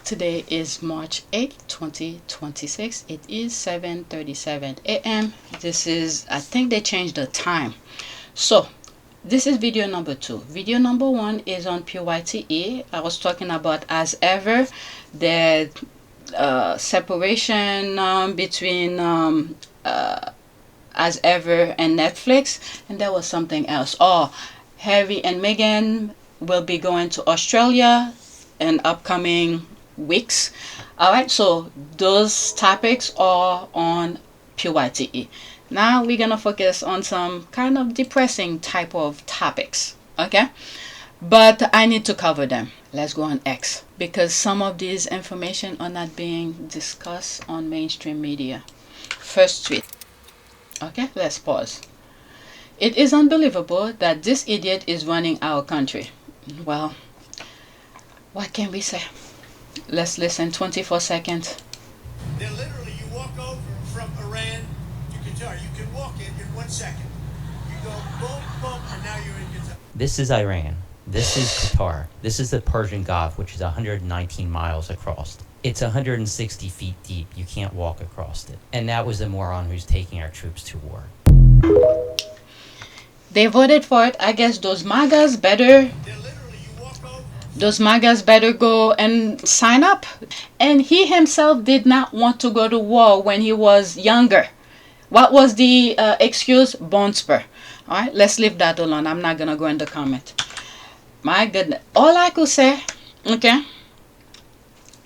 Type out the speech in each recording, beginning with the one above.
Today is March 8th, 2026. It is 7:37 a.m. This is, I think they changed the time. So, this is video number 2. Video number 1 is on PYTE. I was talking about as ever, the separation between as ever and Netflix, and there was something else. Oh, Harry and Meghan will be going to Australia in upcoming weeks. All right, so those topics are on PYTE. Now we're gonna focus on some kind of depressing type of topics, okay? But I need to cover them. Let's go on X because some of these information are not being discussed on mainstream media. First tweet. Okay, let's pause. It is unbelievable that this idiot is running our country. Well, what can we say? Let's listen 24 seconds. They're literally, you walk over from Iran to Qatar. You can walk in 1 second. You go boom, boom, and now you're in Qatar. This is Iran. This is Qatar. This is the Persian Gulf, which is 119 miles across. It's 160 feet deep. You can't walk across it. And that was the moron who's taking our troops to war. They voted for it. I guess those MAGAs better go and sign up. And he himself did not want to go to war when he was younger. What was the excuse? Bone spur. All right, let's leave that alone. I'm not going to go in the comment. My goodness. All I could say, okay,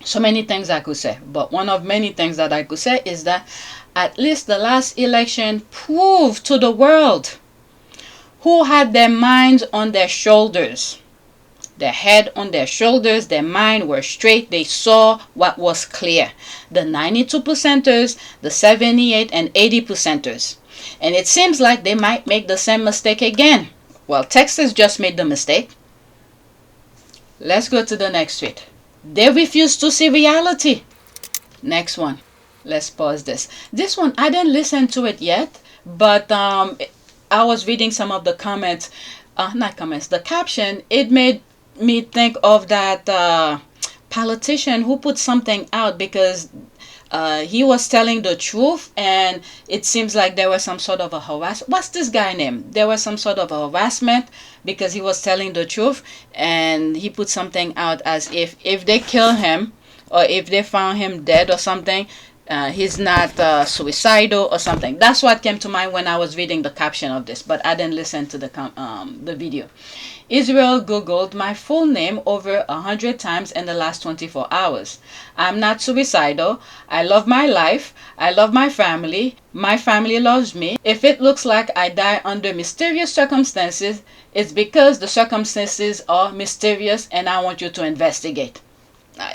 so many things I could say. But one of many things that I could say is that at least the last election proved to the world who had their minds on their shoulders. Their head on their shoulders, their mind were straight. They saw what was clear. The 92%ers, the 78 and 80%ers. And it seems like they might make the same mistake again. Well, Texas just made the mistake. Let's go to the next tweet. They refuse to see reality. Next one. Let's pause this. This one, I didn't listen to it yet, but I was reading some of the comments. Not comments, the caption. It made me think of that politician who put something out because he was telling the truth, and it seems like there was some sort of a harassment. What's this guy name? There was some sort of a harassment because he was telling the truth, and he put something out as if they kill him or if they found him dead or something, he's not suicidal or something. That's what came to mind when I was reading the caption of this, but I didn't listen to the video. Israel Googled my full name over 100 times in the last 24 hours. I'm not suicidal. I love my life. I love my family. My family loves me. If it looks like I die under mysterious circumstances, it's because the circumstances are mysterious and I want you to investigate.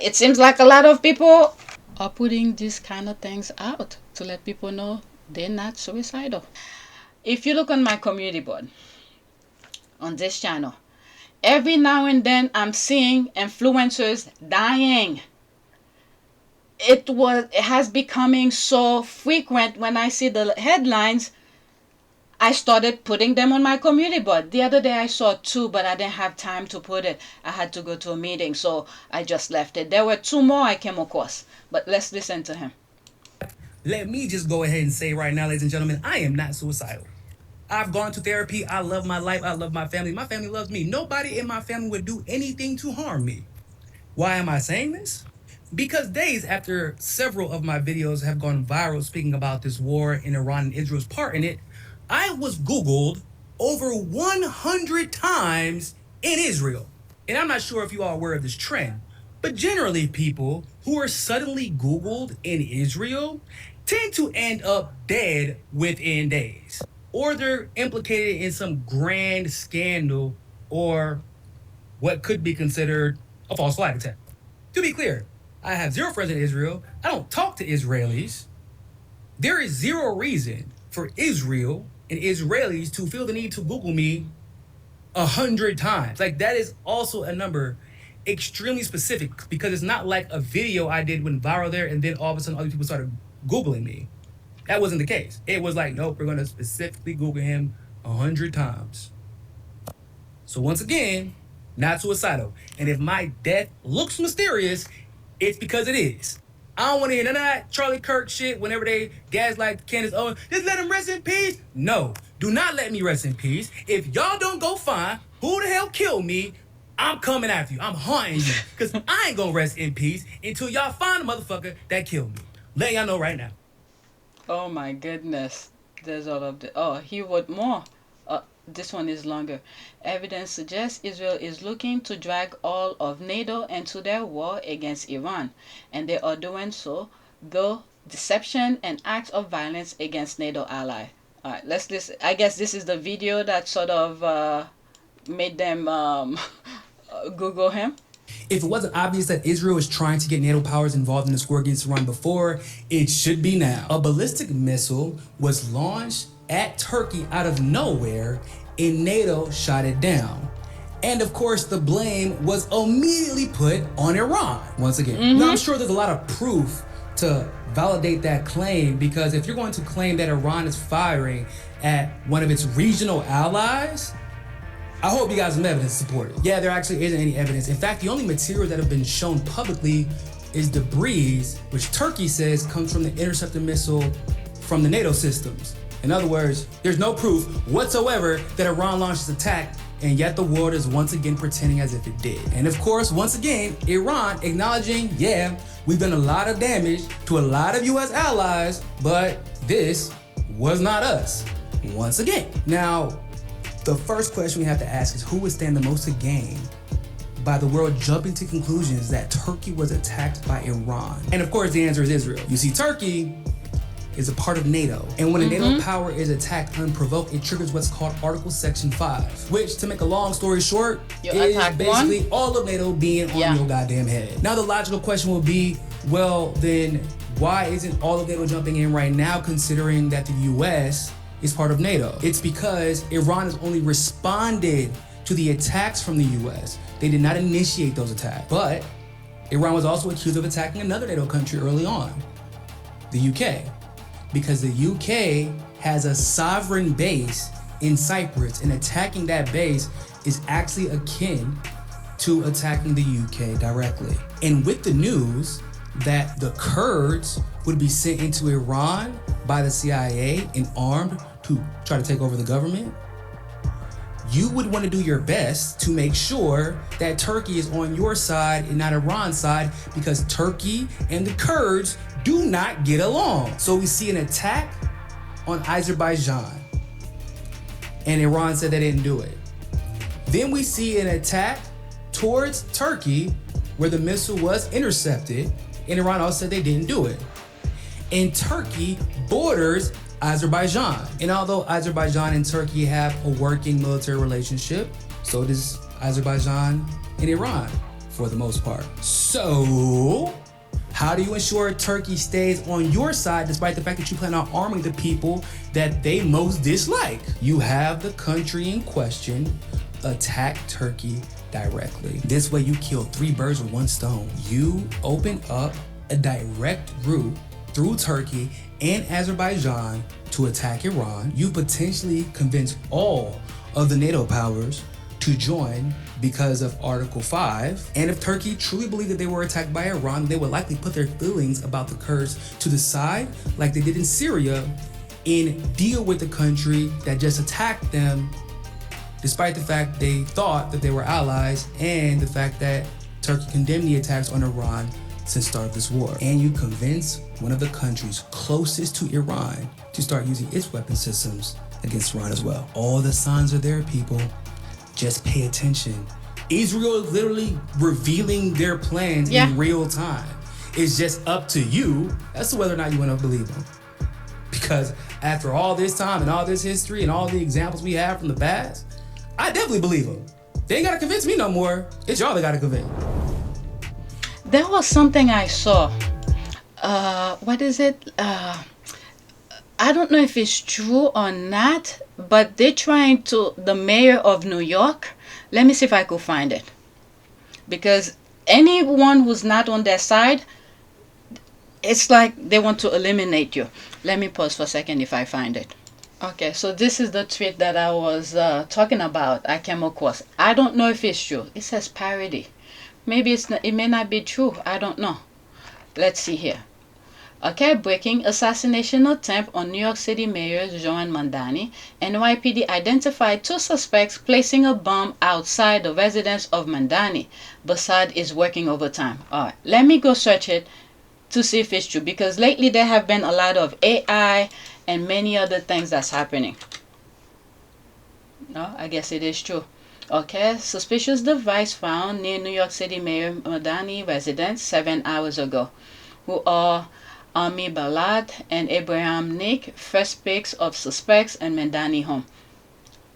It seems like a lot of people are putting these kind of things out to let people know they're not suicidal. If you look on my community board on this channel, every now and then I'm seeing influencers dying. It has becoming so frequent. When I see the headlines, I started putting them on my community board. The other day I saw 2, but I didn't have time to put it. I had to go to a meeting, so I just left it. There were 2 more I came across, but let's listen to him. Let me just go ahead and say right now, ladies and gentlemen, I am not suicidal. I've gone to therapy. I love my life. I love my family. My family loves me. Nobody in my family would do anything to harm me. Why am I saying this? Because days after several of my videos have gone viral speaking about this war in Iran and Israel's part in it, I was Googled over 100 times in Israel. And I'm not sure if you are aware of this trend, but generally people who are suddenly Googled in Israel tend to end up dead within days. Or they're implicated in some grand scandal or what could be considered a false flag attempt. To be clear, I have 0 friends in Israel. I don't talk to Israelis. There is 0 reason for Israel and Israelis to feel the need to Google me 100 times. Like, that is also a number extremely specific because it's not like a video I did went viral there and then all of a sudden other people started Googling me. That wasn't the case. It was like, nope, we're going to specifically Google him 100 times. So once again, not suicidal. And if my death looks mysterious, It's because it is. I don't want to hear none of that Charlie Kirk shit whenever they gaslight Candace Owens. Just let him rest in peace. No, do not let me rest in peace. If y'all don't go find who the hell killed me, I'm coming after you. I'm haunting you. Because I ain't going to rest in peace until y'all find the motherfucker that killed me. Let y'all know right now. Oh my goodness. There's all of the. Oh, he wrote more. This one is longer. Evidence suggests Israel is looking to drag all of NATO into their war against Iran, and they are doing so through deception and acts of violence against NATO ally. All right, let's listen. I guess this is the video that sort of made them Google him. If it wasn't obvious that Israel is trying to get NATO powers involved in the war against Iran before, it should be now. A ballistic missile was launched at Turkey out of nowhere, and NATO shot it down. And of course, the blame was immediately put on Iran once again. Now, I'm sure there's a lot of proof to validate that claim, because if you're going to claim that Iran is firing at one of its regional allies, I hope you guys have some evidence to support it. Yeah, there actually isn't any evidence. In fact, the only material that have been shown publicly is debris, which Turkey says comes from the interceptor missile from the NATO systems. In other words, there's no proof whatsoever that Iran launched this attack, and yet the world is once again pretending as if it did. And of course, once again, Iran acknowledging, yeah, we've done a lot of damage to a lot of US allies, but this was not us, once again. Now, the first question we have to ask is, who would stand the most to gain by the world jumping to conclusions that Turkey was attacked by Iran? And of course, the answer is Israel. You see, Turkey is a part of NATO, and when a NATO power is attacked unprovoked, it triggers what's called Article Section 5, which, to make a long story short, is basically all of NATO being on your goddamn head. Now, the logical question will be, well, then why isn't all of NATO jumping in right now, considering that the US is part of NATO? It's because Iran has only responded to the attacks from the US. They did not initiate those attacks. But Iran was also accused of attacking another NATO country early on, the UK, because the UK has a sovereign base in Cyprus, and attacking that base is actually akin to attacking the UK directly. And with the news that the Kurds would be sent into Iran by the CIA and armed to try to take over the government, you would want to do your best to make sure that Turkey is on your side and not Iran's side, because Turkey and the Kurds do not get along. So we see an attack on Azerbaijan, and Iran said they didn't do it. Then we see an attack towards Turkey where the missile was intercepted, and Iran also said they didn't do it. And Turkey borders Azerbaijan. And although Azerbaijan and Turkey have a working military relationship, so does Azerbaijan and Iran for the most part. So, how do you ensure Turkey stays on your side despite the fact that you plan on arming the people that they most dislike? You have the country in question attack Turkey directly. This way you kill 3 birds with 1 stone. You open up a direct route through Turkey and Azerbaijan to attack Iran. You potentially convince all of the NATO powers to join because of Article 5. And if Turkey truly believed that they were attacked by Iran, they would likely put their feelings about the Kurds to the side, like they did in Syria, and deal with the country that just attacked them, despite the fact they thought that they were allies, and the fact that Turkey condemned the attacks on Iran since the start of this war. And you convince one of the countries closest to Iran to start using its weapon systems against Iran as well. All the signs are there, people. Just pay attention. Israel is literally revealing their plans in real time. It's just up to you as to whether or not you want to believe them. Because after all this time and all this history and all the examples we have from the past, I definitely believe them. They ain't got to convince me no more. It's y'all that got to convince. There was something I saw. What is it? I don't know if it's true or not, but they're trying to, the mayor of New York, let me see if I could find it. Because anyone who's not on their side, it's like they want to eliminate you. Let me pause for a second if I find it. Okay, so this is the tweet that I was talking about. I came across. I don't know if it's true. It says parody. Maybe it's not, it may not be true. I don't know. Let's see here. Okay, breaking assassination attempt on New York City Mayor Zohran Mandani. NYPD identified 2 suspects placing a bomb outside the residence of Mandani. Mossad is working overtime. All right, let me go search it to see if it's true, because lately there have been a lot of AI and many other things that's happening. No, I guess it is true. Okay, suspicious device found near New York City Mayor Mandani residence 7 hours ago. Who are Ami Balad and Abraham Nick, first picks of suspects in Mandani home.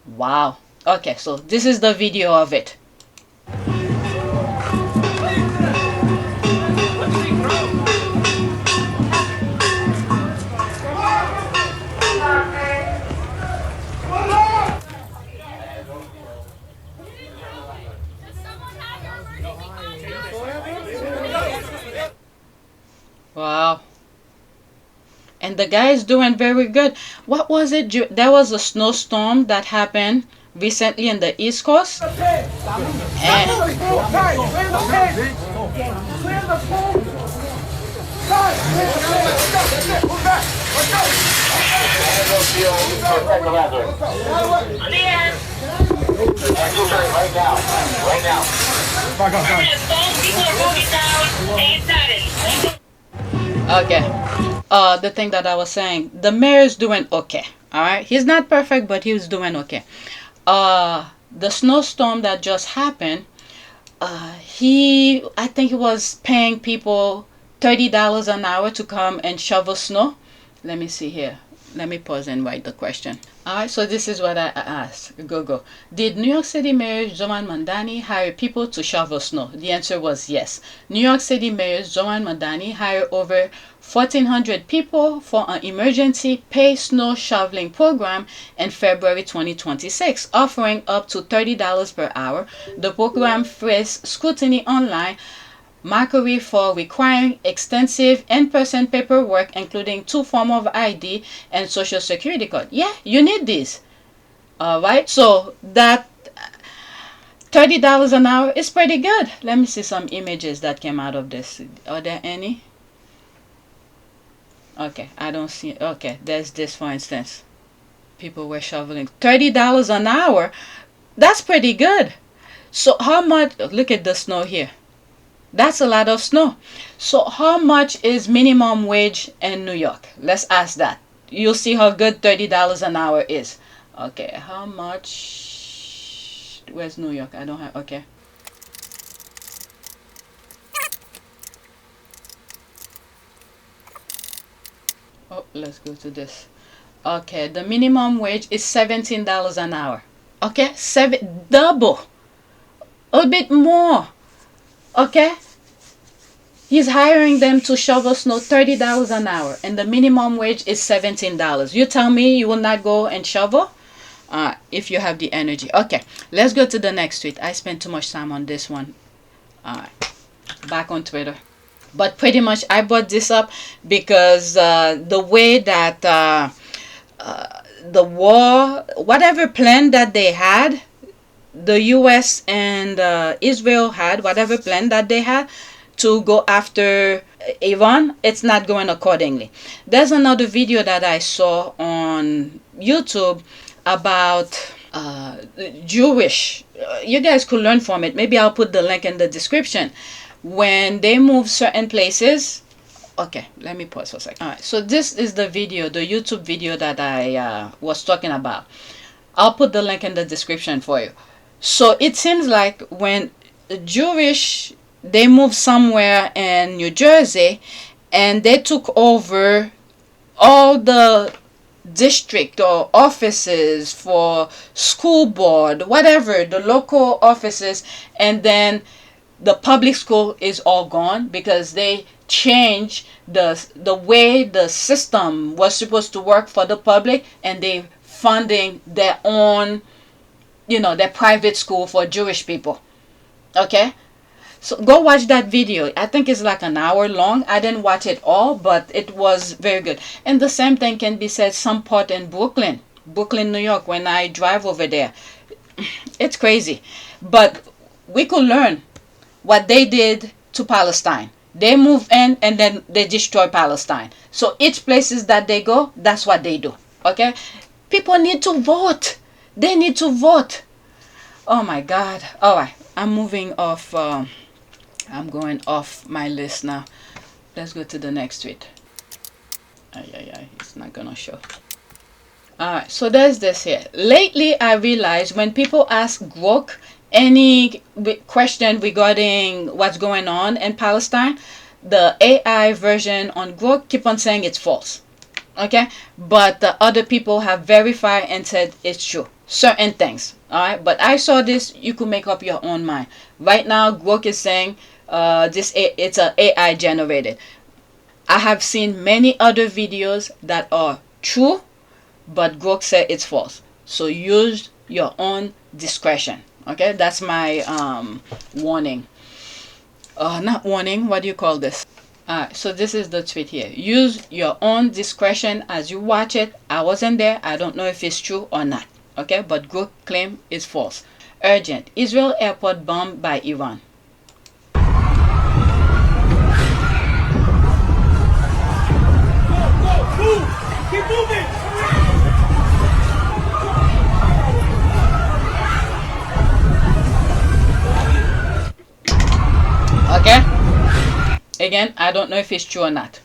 Wow. Okay, so this is the video of it. Wow. And the guy is doing very good. What was it? There was a snowstorm that happened recently in the East Coast. And okay. The thing that I was saying, the mayor is doing okay. All right, he's not perfect, but he's doing okay. The snowstorm that just happened, I think he was paying people $30 an hour to come and shovel snow. Let me see here. Let me pause and write the question. Alright, so this is what I asked Google. Did New York City Mayor Zohran Mandani hire people to shovel snow? The answer was yes. New York City Mayor Zohran Mandani hired over 1,400 people for an emergency pay snow shoveling program in February 2026, offering up to $30 per hour. The program faced scrutiny online, mockery for requiring extensive in-person paperwork, including 2 forms of ID and social security card. Yeah, you need this. Alright, so that $30 an hour is pretty good. Let me see some images that came out of this. Are there any? Okay, I don't see. Okay, there's this, for instance. People were shoveling. $30 an hour. That's pretty good. So how much? Look at the snow here. That's a lot of snow. So how much is minimum wage in New York? Let's ask that. You'll see how good $30 an hour is. Okay, how much? Where's New York? I don't have. Okay. Oh, let's go to this. Okay, the minimum wage is $17 an hour. Okay, double. A bit more. Okay, he's hiring them to shovel snow $30 an hour, and the minimum wage is $17. You tell me you will not go and shovel if you have the energy. Okay, let's go to the next tweet. I spent too much time on this one. Back on Twitter. But pretty much I brought this up because the way that the war, whatever plan that they had, the US and Israel had, whatever plan that they had to go after Iran, it's not going accordingly. There's another video that I saw on YouTube about Jewish. You guys could learn from it. Maybe I'll put the link in the description. When they move certain places. Okay, let me pause for a second. Alright, so this is the video, the YouTube video that I was talking about. I'll put the link in the description for you. So it seems like when Jewish, they moved somewhere in New Jersey and they took over all the district or offices for school board, whatever, the local offices, and then the public school is all gone because they changed the way the system was supposed to work for the public, and they funding their own, their private school for Jewish people. Okay, so go watch that video. I think it's like an hour long. I didn't watch it all, but it was very good. And the same thing can be said some part in Brooklyn, New York. When I drive over there, it's crazy, but we could learn what they did to Palestine. They move in and then they destroy Palestine. So each places that they go, that's what they do. Okay? People need to vote. They need to vote. Oh my God. All right. I'm moving off. I'm going off my list now. Let's go to the next tweet. It's not gonna show. Alright, so there's this here. Lately, I realized when people ask Grok any question regarding what's going on in Palestine, the AI version on Grok keep on saying it's false. Okay? But the other people have verified and said it's true. Certain things. Alright? But I saw this, you could make up your own mind. Right now, Grok is saying it's a AI generated. I have seen many other videos that are true, but Grok said it's false. So use your own discretion. Okay, that's my warning. Not warning, what do you call this? Alright, so this is the tweet here. Use your own discretion as you watch it. I wasn't there. I don't know if it's true or not. Okay, but Grok claim it's false. Urgent. Israel airport bombed by Iran. Keep moving! Okay, again, I don't know if it's true or not.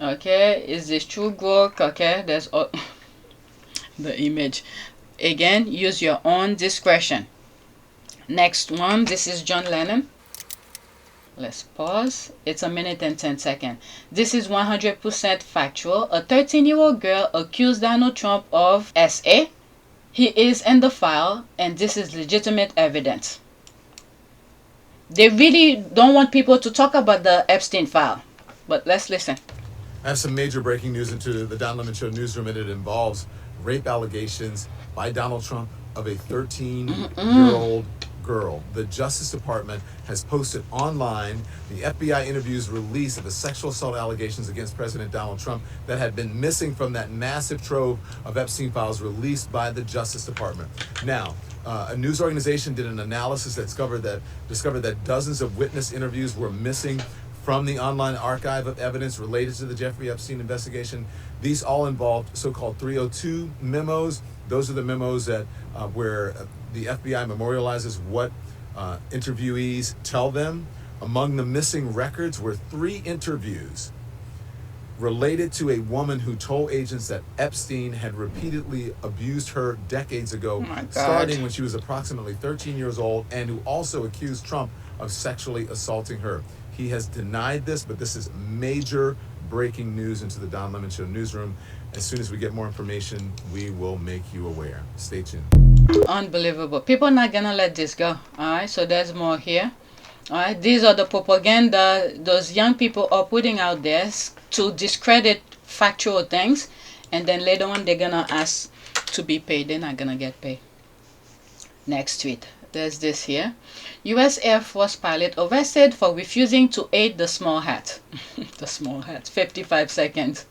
Okay, is this true, Grok? Okay, there's the image. Again, use your own discretion. Next one, this is John Lennon. Let's pause. It's 1 minute and 10 seconds. This is 100% factual. A 13-year-old girl accused Donald Trump of SA. He is in the file, and this is legitimate evidence. They really don't want people to talk about the Epstein file. But let's listen. I have some major breaking news into the Don Lemon Show newsroom, and it involves rape allegations by Donald Trump of a 13-year-old girl. The Justice Department has posted online the FBI interviews release of the sexual assault allegations against President Donald Trump that had been missing from that massive trove of Epstein files released by the Justice Department. Now, a news organization did an analysis that discovered that dozens of witness interviews were missing from the online archive of evidence related to the Jeffrey Epstein investigation. These all involved so-called 302 memos. Those are the memos that where the FBI memorializes what interviewees tell them. Among the missing records were 3 interviews related to a woman who told agents that Epstein had repeatedly abused her decades ago, starting when she was approximately 13 years old, and who also accused Trump of sexually assaulting her. He has denied this, but this is major breaking news into the Don Lemon Show newsroom. As soon as we get more information, we will make you aware. Stay tuned. Unbelievable. People are not gonna let this go. Alright, so there's more here. Alright, these are the propaganda those young people are putting out there to discredit factual things, and then later on they're gonna ask to be paid. They're not gonna get paid. Next tweet. There's this here. U.S. Air Force pilot arrested for refusing to aid the small hat. The small hat. 55 seconds.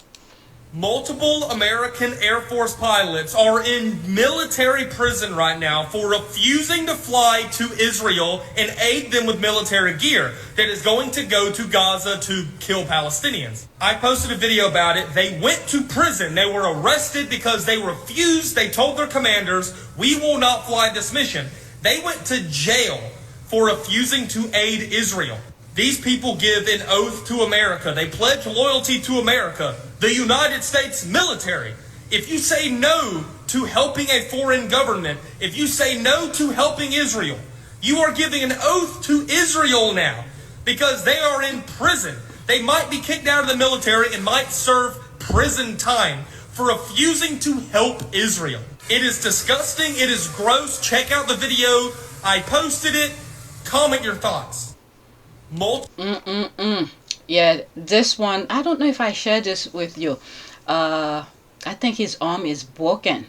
Multiple American Air Force pilots are in military prison right now for refusing to fly to Israel and aid them with military gear that is going to go to Gaza to kill Palestinians. I posted a video about it. They went to prison. They were arrested because they refused. They told their commanders, "We will not fly this mission." They went to jail for refusing to aid Israel. These people give an oath to America. They pledge loyalty to America, the United States military. If you say no to helping a foreign government, if you say no to helping Israel, you are giving an oath to Israel now because they are in prison. They might be kicked out of the military and might serve prison time for refusing to help Israel. It is disgusting. It is gross. Check out the video. I posted it. Comment your thoughts. Yeah, this one, I don't know if I shared this with you. I think his arm is broken.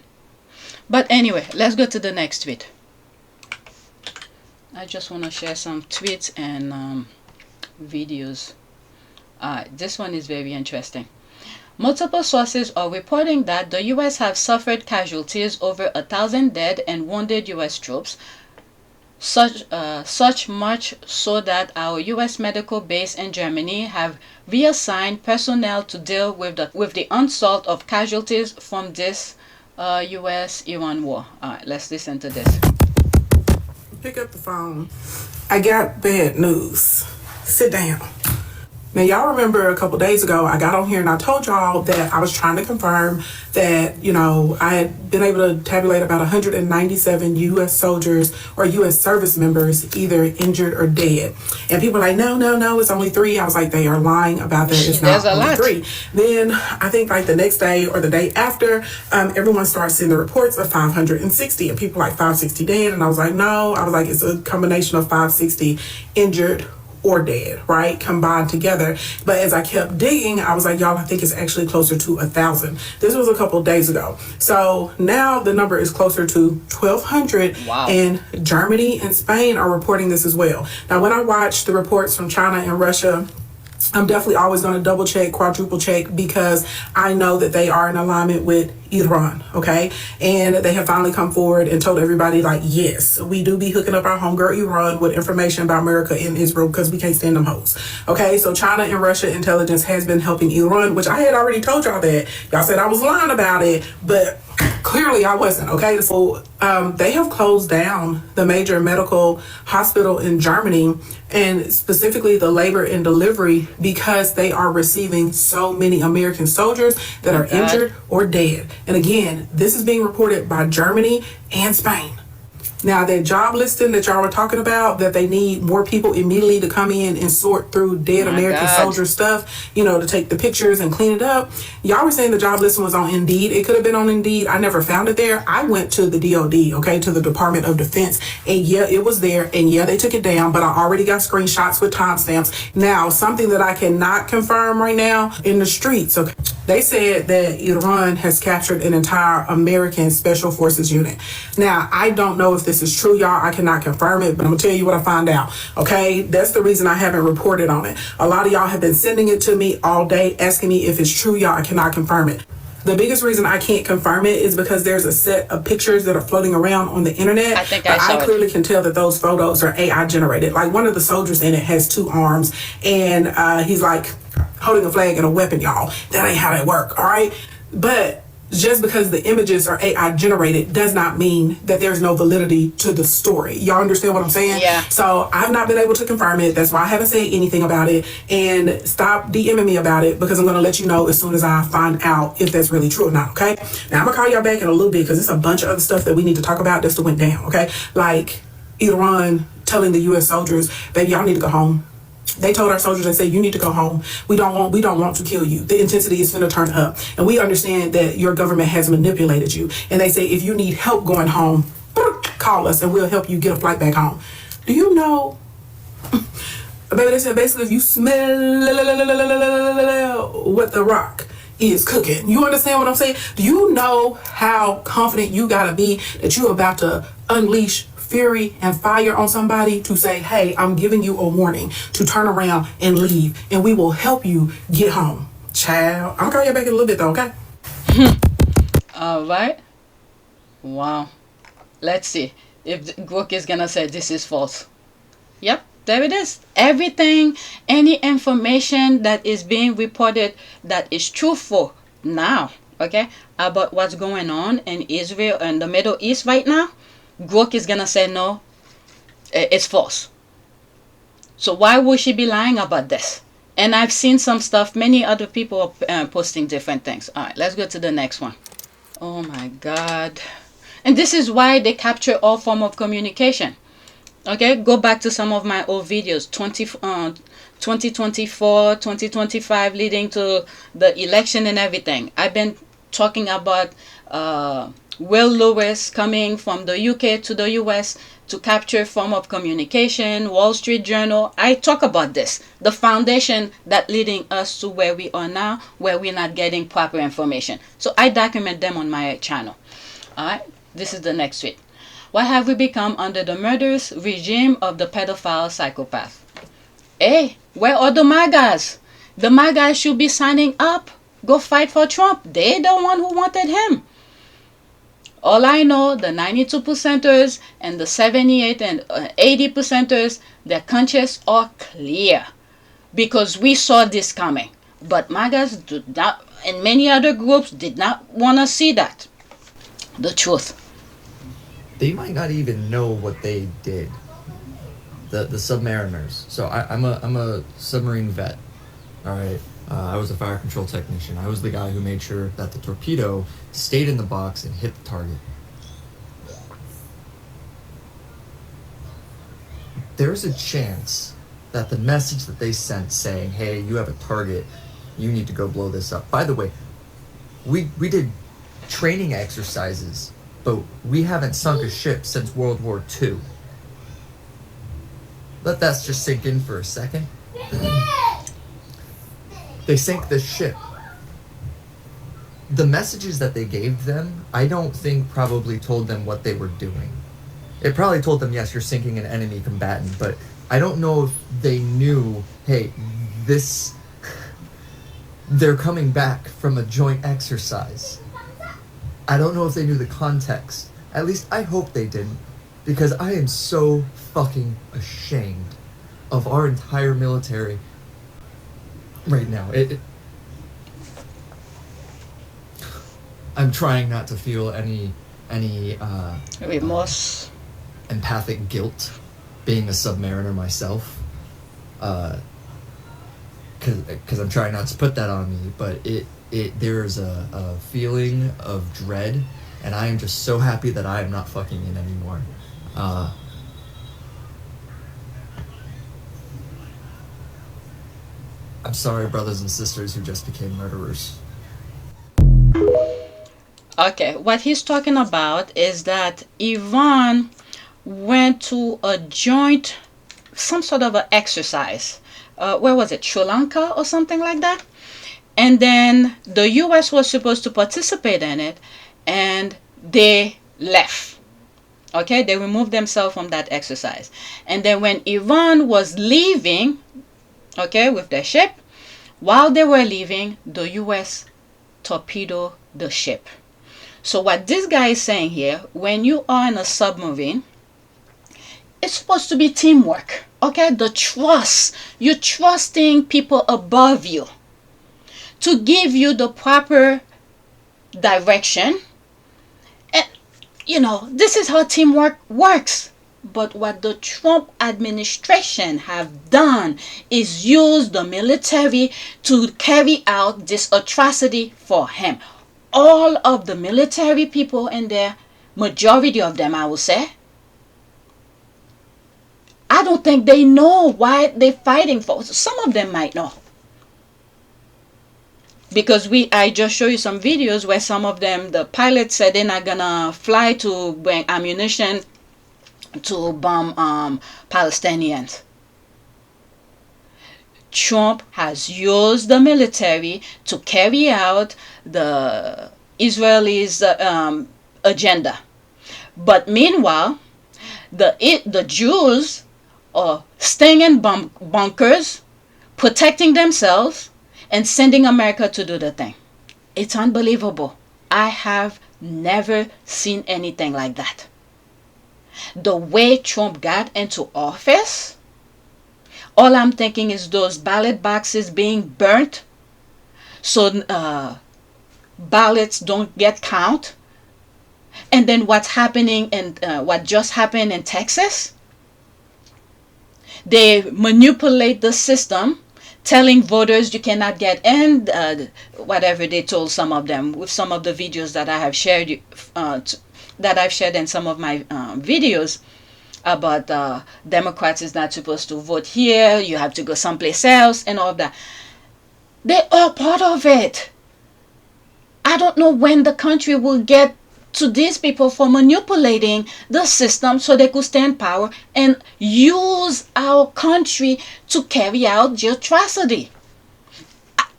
But anyway, let's go to the next tweet. I just want to share some tweets and videos. This one is very interesting. Multiple sources are reporting that the U.S. have suffered casualties, over 1,000 dead and wounded U.S. troops. such much so that our U.S. medical base in Germany have reassigned personnel to deal with the onslaught of casualties from this U.S.-Iran war. All right, let's listen to this. Pick up the phone. I got bad news. Sit down. Now, y'all remember a couple days ago, I got on here and I told y'all that I was trying to confirm that, I had been able to tabulate about 197 U.S. soldiers or U.S. service members either injured or dead. And people were like, no, it's only 3. I was like, they are lying about that. It's not only 3. Then I think like the next day or the day after, everyone started seeing the reports of 560 and people like 560 dead. And I was like, no, it's a combination of 560 injured or dead, right? Combined together. But as I kept digging, I was like, y'all, I think it's actually closer to 1,000. This was a couple of days ago. So now the number is closer to 1,200. Wow. And Germany and Spain are reporting this as well. Now, when I watch the reports from China and Russia, I'm definitely always going to double check, quadruple check, because I know that they are in alignment with Iran, okay? And they have finally come forward and told everybody, like, yes, we do be hooking up our homegirl Iran with information about America and Israel because we can't stand them hoes, okay? So China and Russia intelligence has been helping Iran, which I had already told y'all that. Y'all said I was lying about it, but clearly I wasn't, okay? So they have closed down the major medical hospital in Germany, and specifically the labor and delivery, because they are receiving so many American soldiers that are injured or dead. And again, this is being reported by Germany and Spain. Now, that job listing that y'all were talking about, that they need more people immediately to come in and sort through dead American soldier stuff, to take the pictures and clean it up. Y'all were saying the job listing was on Indeed. It could have been on Indeed. I never found it there. I went to the DOD, okay, to the Department of Defense, and yeah, it was there, and yeah, they took it down, but I already got screenshots with timestamps. Now, something that I cannot confirm right now in the streets, okay, they said that Iran has captured an entire American Special Forces unit. Now, I don't know if this is true, y'all. I cannot confirm it, but I'm gonna tell you what I find out, okay? That's the reason I haven't reported on it. A lot of y'all have been sending it to me all day, asking me if it's true, y'all. I cannot confirm it. The biggest reason I can't confirm it is because there's a set of pictures that are floating around on the internet. I think I clearly can tell that those photos are AI generated. Like, one of the soldiers in it has 2 arms, and he's like holding a flag and a weapon, y'all. That ain't how that work, all right? But just because the images are AI generated does not mean that there's no validity to the story. Y'all understand what I'm saying? Yeah. So I've not been able to confirm it. That's why I haven't said anything about it. And stop DMing me about it, because I'm going to let you know as soon as I find out if that's really true or not, okay? Now, I'm going to call y'all back in a little bit because there's a bunch of other stuff that we need to talk about that's went down, okay? Like Iran telling the U.S. soldiers, baby, y'all need to go home. They told our soldiers, they said, you need to go home. We don't want to kill you. The intensity is going to turn up. And we understand that your government has manipulated you. And they say, if you need help going home, call us and we'll help you get a flight back home. Do you know, baby, they said, basically, if you smell what the rock is cooking. You understand what I'm saying? Do you know how confident you got to be that you're about to unleash fury and fire on somebody to say, hey, I'm giving you a warning to turn around and leave, and we will help you get home? Child, I'll call you back in a little bit though, okay? All right. Wow. Let's see if Grok is gonna say this is false. Yep, there it is. Everything, any information that is being reported that is truthful now, okay, about what's going on in Israel and the Middle East right now, Grok is gonna say no, it's false. So why would she be lying about this? And I've seen some stuff, many other people are posting different things. All right, let's go to the next one. Oh my God. And this is why they capture all form of communication. Okay, go back to some of my old videos, 2024, 2025, leading to the election and everything. I've been talking about Will Lewis coming from the UK to the US to capture form of communication, Wall Street Journal. I talk about this, the foundation that leading us to where we are now, where we're not getting proper information. So I document them on my channel. All right, this is the next tweet. What have we become under the murderous regime of the pedophile psychopath? Hey, where are the MAGAs? The MAGAs should be signing up. Go fight for Trump. They the one who wanted him. All I know, the 92 percenters and the 78 and 80 percenters, their conscience are clear because we saw this coming. But MAGAs did not, and many other groups did not want to see that. The truth. They might not even know what they did. The submariners. So I'm a submarine vet. All right. I was a fire control technician. I was the guy who made sure that the torpedo stayed in the box and hit the target. There's a chance that the message that they sent saying, hey, you have a target, you need to go blow this up. By the way, we did training exercises, but we haven't sunk a ship since World War II. Let that just sink in for a second. They sank the ship. The messages that they gave them, I don't think probably told them what they were doing. It probably told them, yes, you're sinking an enemy combatant, but I don't know if they knew, hey, they're coming back from a joint exercise. I don't know if they knew the context. At least I hope they didn't, because I am so fucking ashamed of our entire military right now. I'm trying not to feel any remorse, empathic guilt, being a submariner myself, because I'm trying not to put that on me. But there's a feeling of dread, and I am just so happy that I am not fucking in anymore. I'm sorry, brothers and sisters who just became murderers. Okay, what he's talking about is that Iran went to a joint, some sort of an exercise. Where was it? Sri Lanka or something like that? And then the US was supposed to participate in it, and they left. Okay, they removed themselves from that exercise. And then when Iran was leaving, okay, with their ship, while they were leaving, the US torpedoed the ship. So what this guy is saying here, when you are in a submarine, it's supposed to be teamwork. Okay, the trust. You're trusting people above you to give you the proper direction. And, this is how teamwork works. But what the Trump administration have done is use the military to carry out this atrocity for him. All of the military people in there, majority of them, I would say, I don't think they know why they're fighting for. Some of them might know. Because I just show you some videos where some of them, the pilots said they're not gonna fly to bring ammunition to bomb Palestinians. Trump has used the military to carry out the Israelis' agenda. But meanwhile, the Jews are staying in bunkers, protecting themselves, and sending America to do the thing. It's unbelievable. I have never seen anything like that. The way Trump got into office, all I'm thinking is those ballot boxes being burnt so ballots don't get count. And then what's happening and what just happened in Texas, they manipulate the system, telling voters you cannot get in, whatever they told some of them with some of the videos that I have shared, that I've shared in some of my videos about Democrats is not supposed to vote here, you have to go someplace else and all of that. They are part of it. I don't know when the country will get to these people for manipulating the system so they could stay in power and use our country to carry out the atrocity.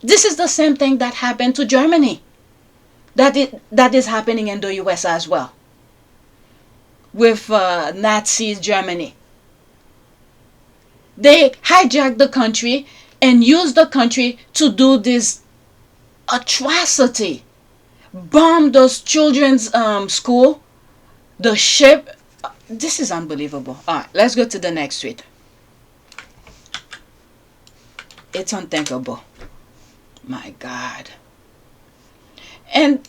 This is the same thing that happened to Germany. That is happening in the US as well. With Nazi Germany. They hijacked the country and used the country to do this atrocity. bomb those children's school, the ship. This is unbelievable. All right, let's go to the next tweet. It's unthinkable. My God. And,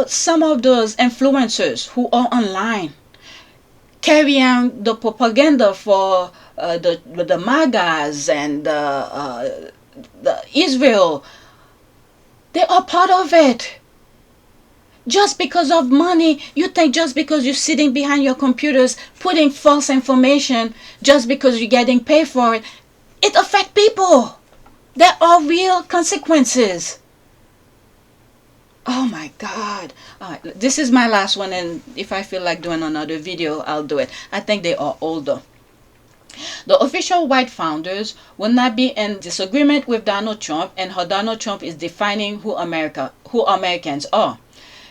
some of those influencers who are online carrying the propaganda for the MAGAs and the Israel, they are part of it. Just because of money, you think just because you're sitting behind your computers putting false information, just because you're getting paid for it, it affects people. There are real consequences. Oh my God. All right, this is my last one, and if I feel like doing another video, I'll do it. I think they are older. The official white founders will not be in disagreement with Donald Trump and how Donald Trump is defining who Americans are.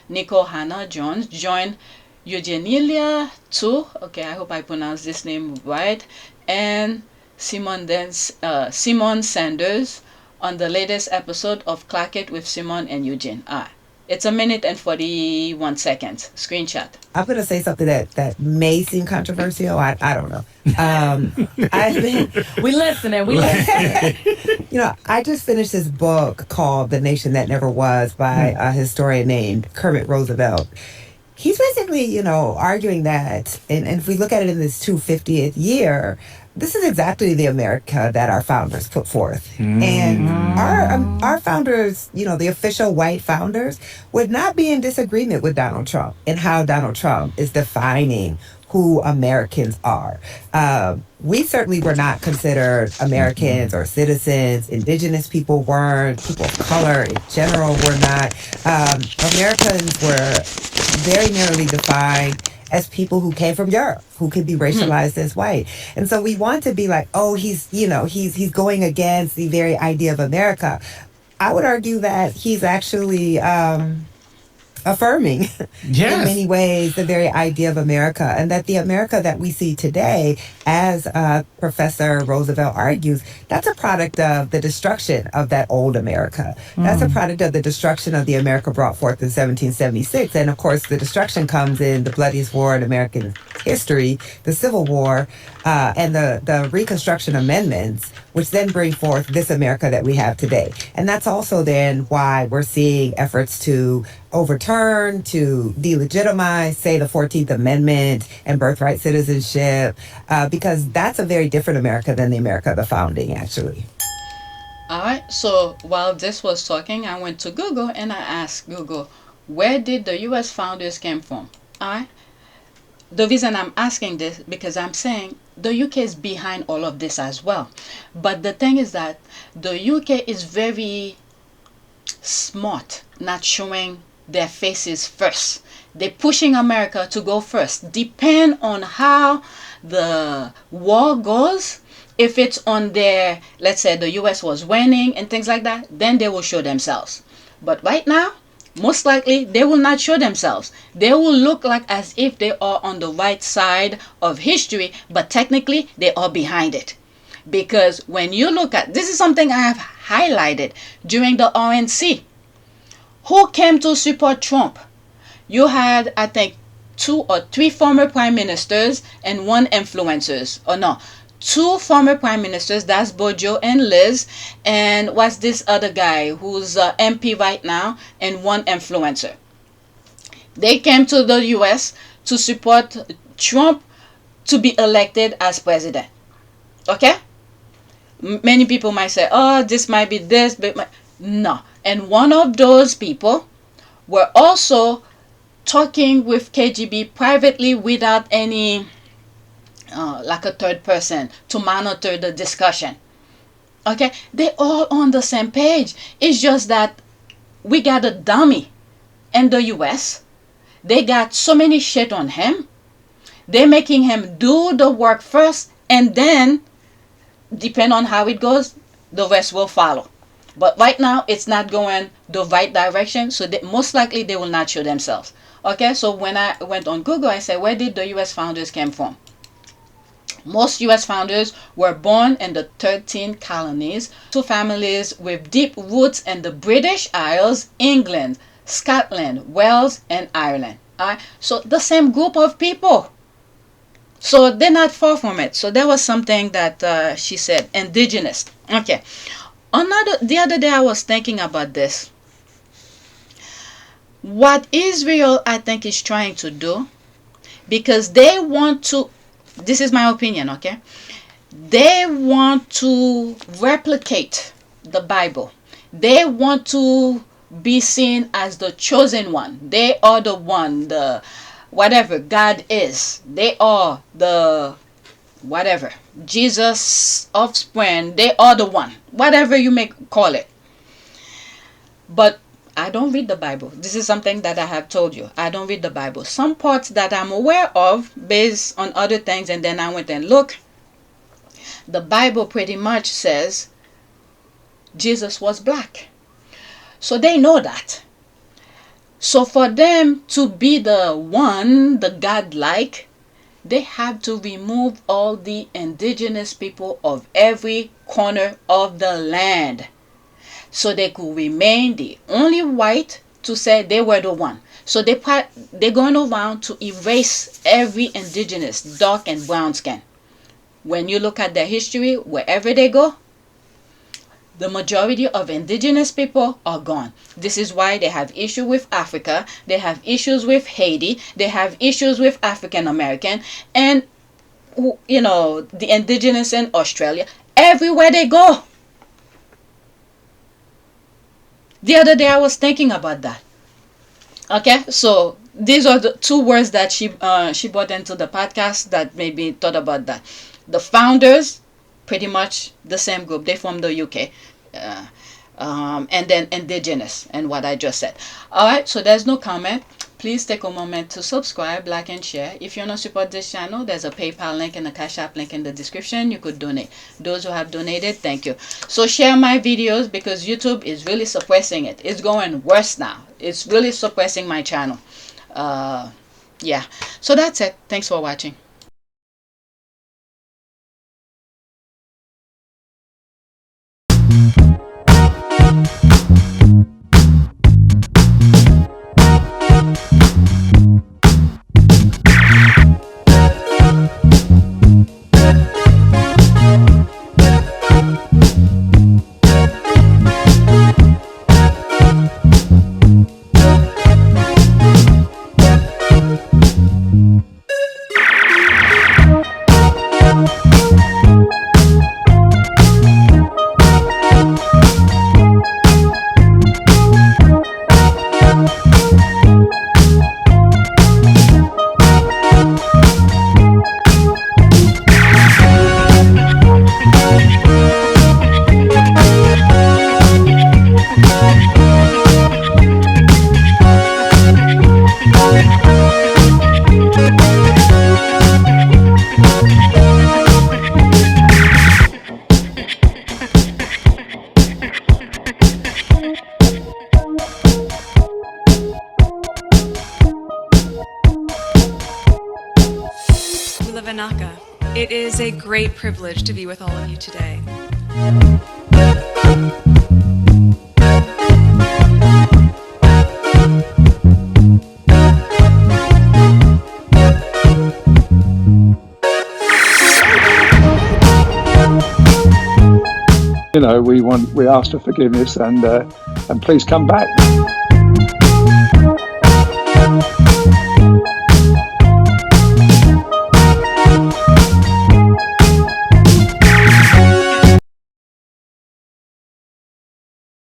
Nicole Hannah Jones joined Eugenia Tu, okay, I hope I pronounced this name right, and Simon Sanders on the latest episode of Clack It with Simon and Eugene. It's 1 minute and 41 seconds. Screenshot. I'm going to say something that may seem controversial. I don't know. We listening. We listening. I just finished this book called The Nation That Never Was by a historian named Kermit Roosevelt. He's basically, arguing that, and if we look at it in this 250th year, this is exactly the America that our founders put forth. And our founders, the official white founders, would not be in disagreement with Donald Trump and how Donald Trump is defining who Americans are. We certainly were not considered Americans or citizens. Indigenous people weren't. People of color in general were not. Americans were very narrowly defined as people who came from Europe, who could be racialized as white. And so we want to be like, oh, he's going against the very idea of America. I would argue that he's actually affirming in many ways the very idea of America, and that the America that we see today, as Professor Roosevelt argues, that's a product of the destruction of that old America. That's a product of the destruction of the America brought forth in 1776. And of course, the destruction comes in the bloodiest war in American history, the Civil War, and the Reconstruction Amendments, which then bring forth this America that we have today. And that's also then why we're seeing efforts to overturn, to delegitimize, say, the 14th Amendment and birthright citizenship, because that's a very different America than the America of the founding, actually. All right, so while this was talking, I went to Google and I asked Google, where did the U.S. founders came from? All right. The reason I'm asking this, because I'm saying the UK is behind all of this as well. But the thing is that the UK is very smart, not showing their faces first. They're pushing America to go first. Depend on how the war goes. If it's on their, let's say the US was winning and things like that, then they will show themselves. But right now, most likely they will not show themselves. They will look like as if they are on the right side of history, but technically they are behind it. Because when you look at, this is something I have highlighted during the RNC. Who came to support Trump? You had, I think, 2 or 3 former prime ministers and 1 influencers. Or no, 2 former prime ministers, that's Bojo and Liz, and what's this other guy who's MP right now, and 1 influencer. They came to the US to support Trump to be elected as president. Okay? Many people might say, oh, this might be this, but no. And one of those people were also talking with KGB privately without any like a third person to monitor the discussion. Okay, they all on the same page. It's just that we got a dummy in the US. They got so many shit on him. They're making him do the work first, and then depend on how it goes, the rest will follow. But right now it's not going the right direction, so most likely they will not show themselves. Okay, so when I went on Google, I said, where did the US founders come from? Most US founders were born in the 13 colonies to families with deep roots in the British Isles, England, Scotland, Wales, and Ireland. So the same group of people. So they're not far from it. So there was something that she said, indigenous. Okay. The other day I was thinking about this. What Israel, I think, is trying to do, because they want to, this is my opinion, okay? They want to replicate the Bible. They want to be seen as the chosen one. They are the one, the whatever God is. They are the whatever, Jesus offspring. They are the one, whatever you may call it. But I don't read the Bible. This is something that I have told you. I don't read the Bible. Some parts that I'm aware of based on other things, and then I went and looked. The Bible pretty much says Jesus was black. So they know that. So for them to be the one, the God-like, they have to remove all the indigenous people of every corner of the land, so they could remain the only white to say they were the one. So they're going around to erase every indigenous, dark and brown skin. When you look at their history, wherever they go, the majority of indigenous people are gone. This is why they have issues with Africa, they have issues with Haiti, they have issues with African American, and you know, the indigenous in Australia. Everywhere they go. The other day I was thinking about that. Okay, so these are the two words that she brought into the podcast that made me thought about that. The founders, pretty much the same group. They're from the UK. And then indigenous, and what I just said. Alright, so there's no comment. Please take a moment to subscribe, like, and share. If you want to support this channel, there's a PayPal link and a Cash App link in the description. You could donate. Those who have donated, thank you. So share my videos, because YouTube is really suppressing it. It's going worse now. It's really suppressing my channel. Yeah. So that's it. Thanks for watching. It is a great privilege to be with all of you today. You know, we ask for forgiveness, and please come back.